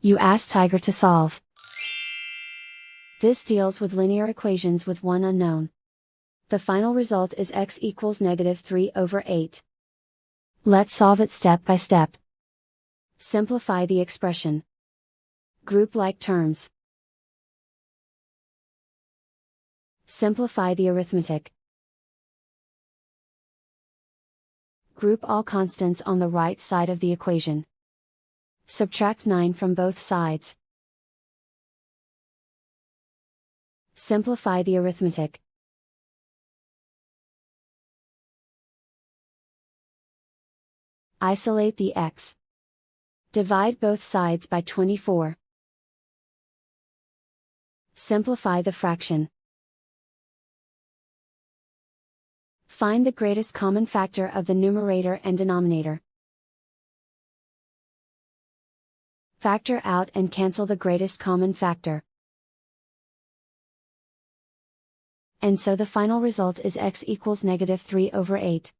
You ask Tiger to solve. This deals with linear equations with one unknown. The final result is x equals -3/8. Let's solve it step by step. Simplify the expression. Group like terms. Simplify the arithmetic. Group all constants on the right side of the equation. Subtract 9 from both sides. Simplify the arithmetic. Isolate the x. Divide both sides by 24. Simplify the fraction. Find the greatest common factor of the numerator and denominator. Factor out and cancel the greatest common factor. And so the final result is x equals -3/8.